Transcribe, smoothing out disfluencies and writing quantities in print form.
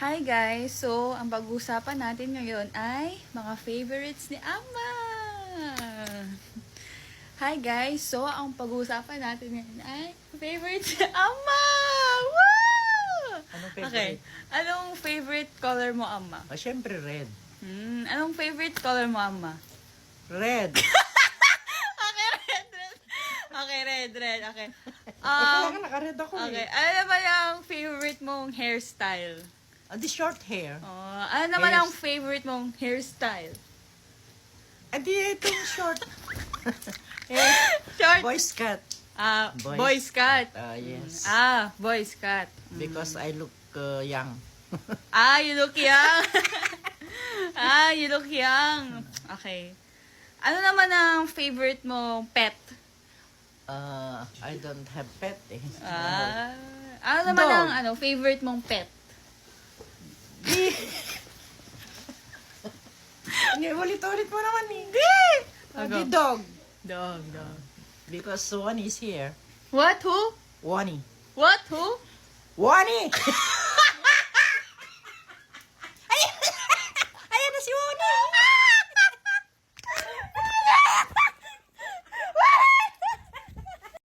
Hi guys! So, ang pag-uusapan natin ngayon ay mga favorites ni Ama! Hi guys! So, ang pag-uusapan natin ngayon ay favorites ni Ama! Woo! Anong Okay. favorite? Anong favorite color mo, Ama? Syempre red. Anong favorite color mo, Ama? Red. Okay, red. Okay, red. Okay. Kailangan naka-red ako Okay. eh. Ano naman ang favorite mong hairstyle? The short hair. Ano naman Hairs- ang favorite mong hairstyle? Itong short. hair. Short. Boys cut. Boys cut. Yes. Boys cut. Because I look young. You look young. You look young. Okay. Ano naman ang favorite mong pet? I don't have pet eh. Ano naman Dog. ang favorite mong pet? Hindi, ulit-ulit mo naman eh. Ano? The dog. Dog. Because Wani is here. What? Who? Wani. What? Who? Wani!